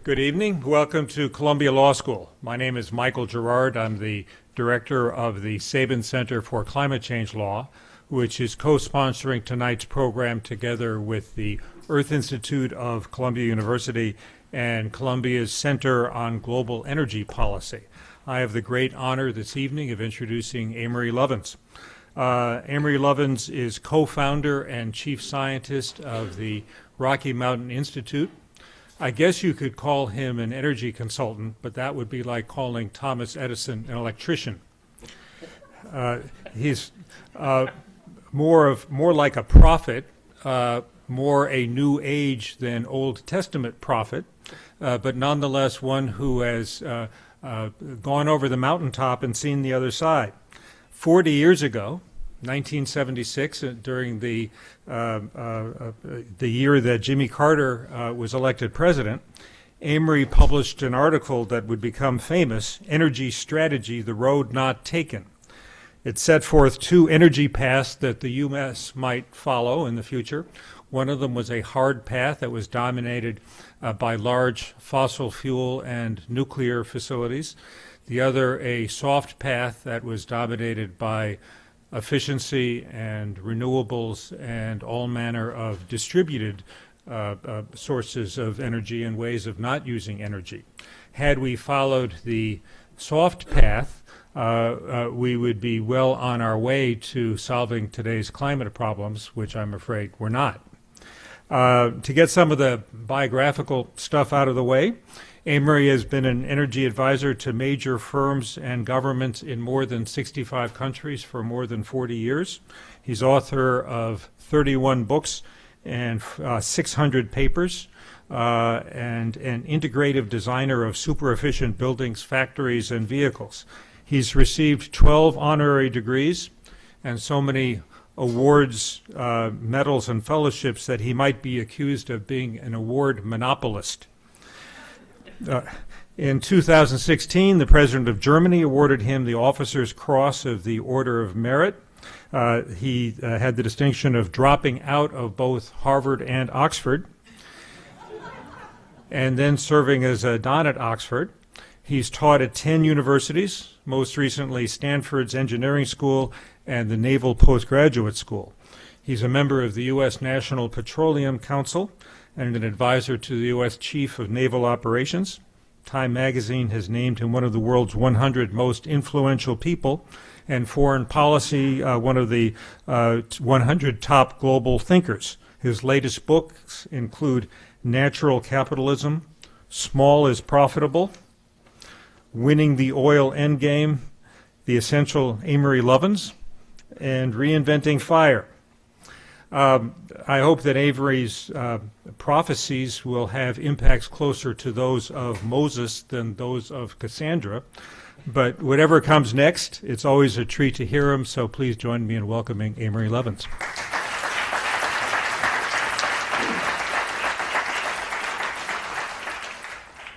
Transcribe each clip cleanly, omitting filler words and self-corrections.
Good evening. Welcome to Columbia Law School. My name is Michael Gerard. I'm the director of the Sabin Center for Climate Change Law, which is co-sponsoring tonight's program together with the Earth Institute of Columbia University and Columbia's Center on Global Energy Policy. I have the great honor this evening of introducing Amory Lovins. Amory Lovins is co-founder and chief scientist of the Rocky Mountain Institute. I guess you could call him an energy consultant, but that would be like calling Thomas Edison an electrician. He's more like a prophet, more a New Age than Old Testament prophet, but nonetheless one who has gone over the mountaintop and seen the other side. 40 years ago, 1976, during the year that Jimmy Carter was elected president, Amory published an article that would become famous, Energy Strategy, The Road Not Taken. It set forth two energy paths that the U.S. might follow in the future. One of them was a hard path that was dominated by large fossil fuel and nuclear facilities. The other, a soft path that was dominated by efficiency and renewables and all manner of distributed sources of energy and ways of not using energy. Had we followed the soft path, we would be well on our way to solving today's climate problems, which I'm afraid we're not. To get some of the biographical stuff out of the way, Amory has been an energy advisor to major firms and governments in more than 65 countries for more than 40 years. He's author of 31 books and 600 papers, and an integrative designer of super efficient buildings, factories, and vehicles. He's received 12 honorary degrees and so many awards, medals, and fellowships that he might be accused of being an award monopolist. In 2016, the President of Germany awarded him the Officer's Cross of the Order of Merit. He had the distinction of dropping out of both Harvard and Oxford, and then serving as a Don at Oxford. He's taught at 10 universities, most recently Stanford's Engineering School and the Naval Postgraduate School. He's a member of the U.S. National Petroleum Council and an advisor to the U.S. Chief of Naval Operations. Time magazine has named him one of the world's 100 most influential people, and Foreign Policy one of the 100 top global thinkers. His latest books include Natural Capitalism, Small is Profitable, Winning the Oil Endgame, The Essential Amory Lovins, and Reinventing Fire. I hope that Amory's prophecies will have impacts closer to those of Moses than those of Cassandra. But whatever comes next, it's always a treat to hear him, so please join me in welcoming Amory Lovins.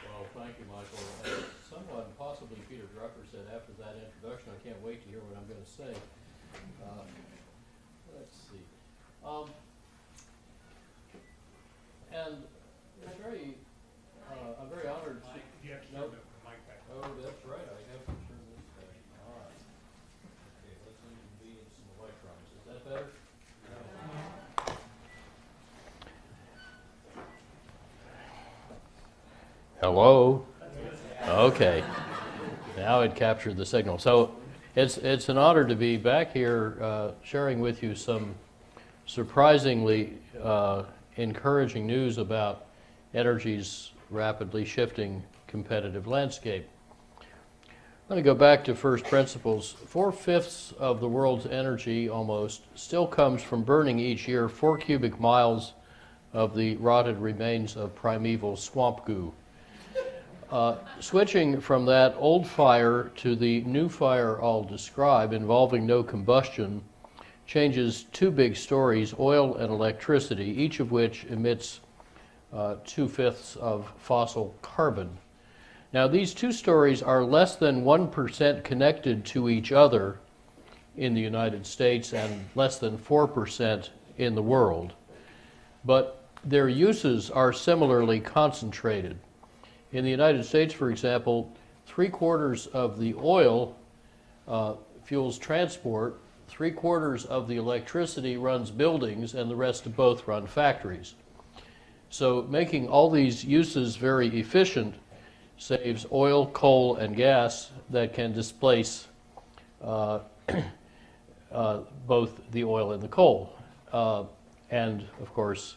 Well, thank you, Michael. Someone, possibly Peter Drucker, said after that introduction, I can't wait to hear what I'm going to say. Let's see. And I'm very honored to... Nope. Oh, that's right, I have to turn this back on. Okay, let's inconvenience some electrons. Is that better? Hello? Okay. Now it captured the signal. So it's an honor to be back here sharing with you some surprisingly encouraging news about energy's rapidly shifting competitive landscape. Let me go back to first principles. 4/5 of the world's energy almost still comes from burning each year 4 cubic miles of the rotted remains of primeval swamp goo. Switching from that old fire to the new fire I'll describe, involving no combustion, changes two big stories, oil and electricity, each of which emits 2/5 of fossil carbon. Now, these two stories are less than 1% connected to each other in the United States and less than 4% in the world, but their uses are similarly concentrated. In the United States, for example, 3/4 of the oil fuels transport, 3/4 of the electricity runs buildings, and the rest of both run factories. So making all these uses very efficient saves oil, coal, and gas that can displace both the oil and the coal. And of course,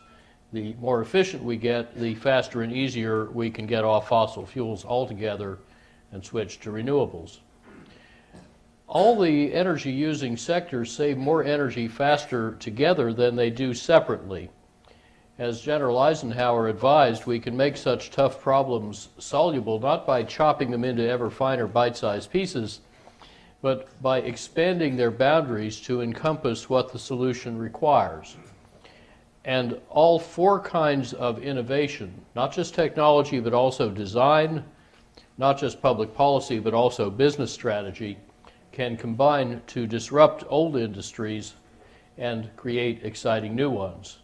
the more efficient we get, the faster and easier we can get off fossil fuels altogether and switch to renewables. All the energy using sectors save more energy faster together than they do separately. As General Eisenhower advised, we can make such tough problems soluble not by chopping them into ever finer bite-sized pieces, but by expanding their boundaries to encompass what the solution requires. And all four kinds of innovation, not just technology, but also design, not just public policy, but also business strategy, can combine to disrupt old industries and create exciting new ones.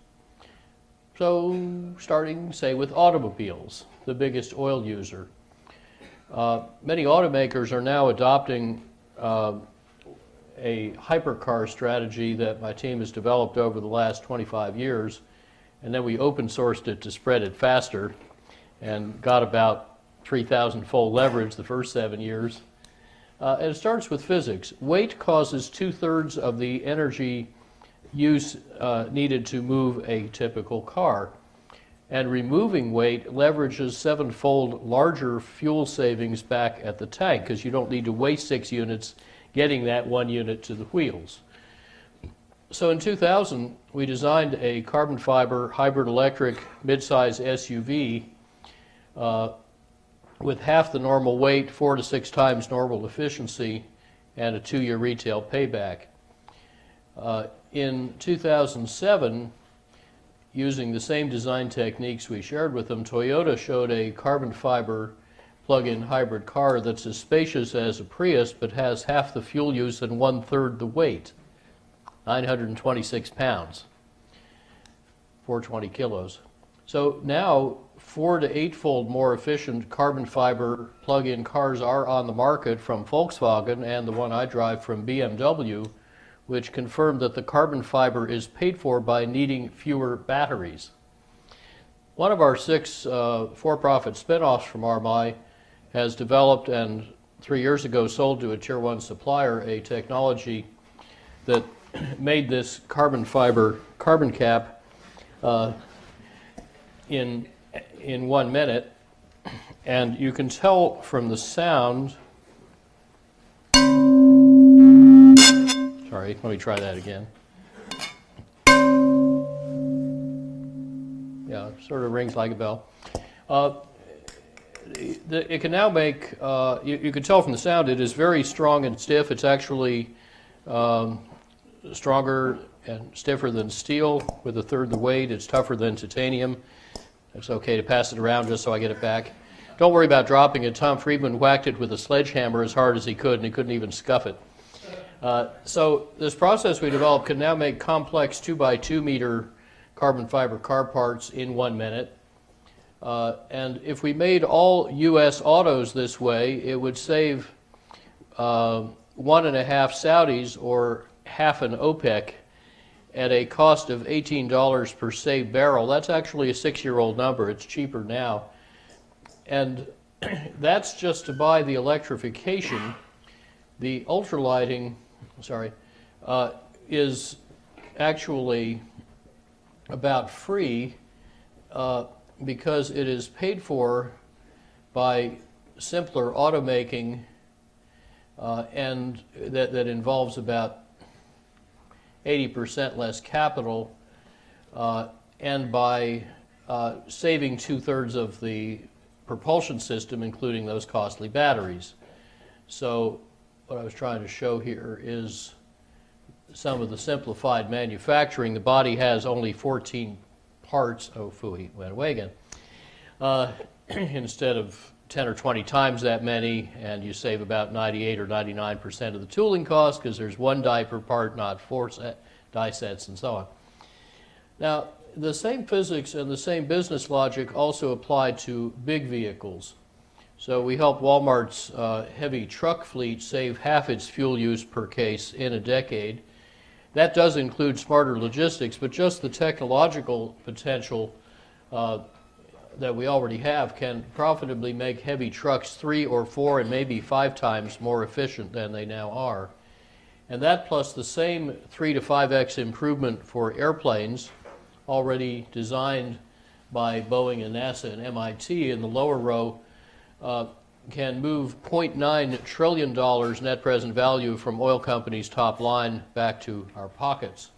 So, starting, say, with automobiles, the biggest oil user. Many automakers are now adopting a hypercar strategy that my team has developed over the last 25 years, and then we open sourced it to spread it faster and got about 3,000-fold leverage the first 7 years. And it starts with physics. Weight causes 2/3 of the energy use needed to move a typical car. And removing weight leverages 7-fold larger fuel savings back at the tank, because you don't need to waste 6 units getting that 1 unit to the wheels. So in 2000, we designed a carbon fiber hybrid electric midsize SUV with half the normal weight, 4 to 6 times normal efficiency, and a 2-year retail payback. In 2007, using the same design techniques we shared with them, Toyota showed a carbon fiber plug-in hybrid car that's as spacious as a Prius, but has half the fuel use and 1/3 the weight, 926 pounds, 420 kilos. So now 4 to 8-fold more efficient carbon fiber plug-in cars are on the market from Volkswagen and the one I drive from BMW, which confirmed that the carbon fiber is paid for by needing fewer batteries. One of our 6 for-profit spin-offs from RMI has developed and 3 years ago sold to a Tier 1 supplier a technology that made this carbon fiber carbon cap in 1 minute. And you can tell from the sound. Sorry, let me try that again. Yeah, it sort of rings like a bell. It can now make, you can tell from the sound, it is very strong and stiff. It's actually stronger and stiffer than steel with 1/3 the weight. It's tougher than titanium. It's okay to pass it around just so I get it back. Don't worry about dropping it. Tom Friedman whacked it with a sledgehammer as hard as he could, and he couldn't even scuff it. So this process we developed can now make complex 2x2 meter carbon fiber car parts in 1 minute. And if we made all U.S. autos this way, it would save 1.5 Saudis or half an OPEC at a cost of $18 per saved barrel. That's actually a 6-year-old number. It's cheaper now. And that's just to buy the electrification. The ultralighting, is actually about free because it is paid for by simpler automaking and that involves about 80% less capital and by saving 2/3 of the propulsion system, including those costly batteries. So what I was trying to show here is some of the simplified manufacturing. The body has only 14 parts. Oh, phooey, went away again. Instead of 10 or 20 times that many, and you save about 98 or 99% of the tooling cost because there's 1 die per part, not 4 die sets, and so on. Now, the same physics and the same business logic also apply to big vehicles. So we helped Walmart's heavy truck fleet save half its fuel use per case in a decade. That does include smarter logistics, but just the technological potential that we already have can profitably make heavy trucks 3 or 4 and maybe 5 times more efficient than they now are. And that plus the same 3 to 5x improvement for airplanes already designed by Boeing and NASA and MIT in the lower row can move $0.9 trillion net present value from oil companies' top line back to our pockets.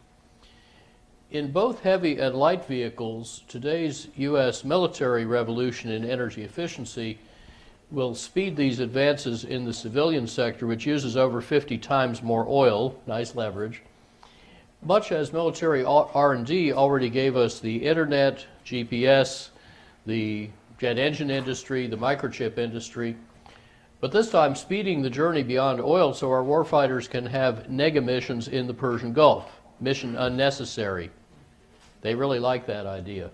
In both heavy and light vehicles, today's U.S. military revolution in energy efficiency will speed these advances in the civilian sector, which uses over 50 times more oil, nice leverage, much as military R&D already gave us the internet, GPS, the jet engine industry, the microchip industry, but this time speeding the journey beyond oil so our warfighters can have nega missions in the Persian Gulf. Mission unnecessary. They really like that idea.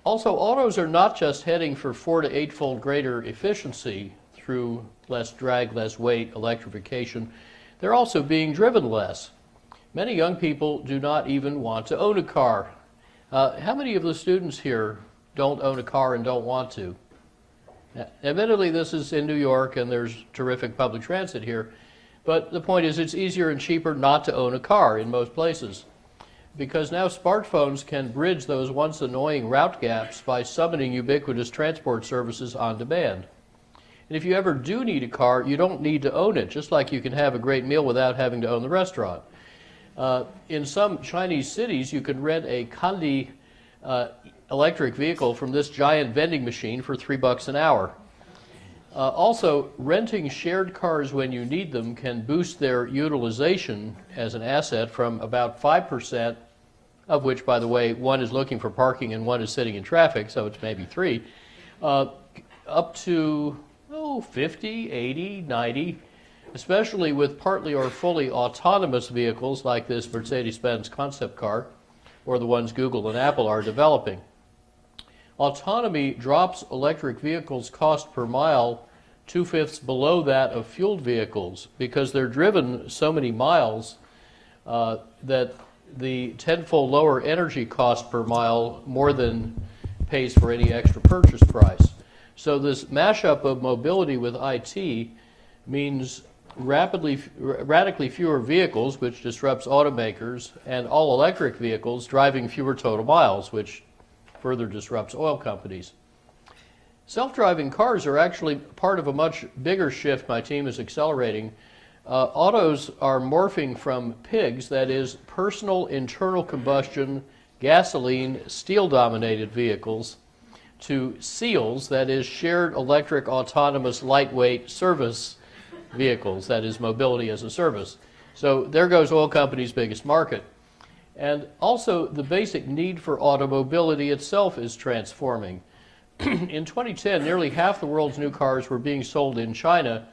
Also, autos are not just heading for 4 to 8-fold greater efficiency through less drag, less weight, electrification. They're also being driven less. Many young people do not even want to own a car. How many of the students here don't own a car and don't want to? Admittedly, this is in New York and there's terrific public transit here, but the point is it's easier and cheaper not to own a car in most places, because now smartphones can bridge those once annoying route gaps by summoning ubiquitous transport services on demand. And if you ever do need a car, you don't need to own it, just like you can have a great meal without having to own the restaurant. In some Chinese cities, you can rent a Kandi electric vehicle from this giant vending machine for $3 an hour. Also, renting shared cars when you need them can boost their utilization as an asset from about 5%, of which, by the way, one is looking for parking and one is sitting in traffic, so it's maybe 3, up to 50, 80, 90, especially with partly or fully autonomous vehicles like this Mercedes-Benz concept car, or the ones Google and Apple are developing. Autonomy drops electric vehicles' cost per mile 2/5 below that of fueled vehicles because they're driven so many miles that the 10-fold lower energy cost per mile more than pays for any extra purchase price. So this mashup of mobility with IT means radically fewer vehicles, which disrupts automakers, and all-electric vehicles driving fewer total miles, which further disrupts oil companies. Self-driving cars are actually part of a much bigger shift my team is accelerating. Autos are morphing from pigs, that is, personal internal combustion, gasoline, steel-dominated vehicles, to SEALs, that is, shared electric autonomous lightweight service vehicles, that is, mobility as a service. So there goes oil companies' biggest market. And also, the basic need for automobility itself is transforming. In 2010, nearly half the world's new cars were being sold in China,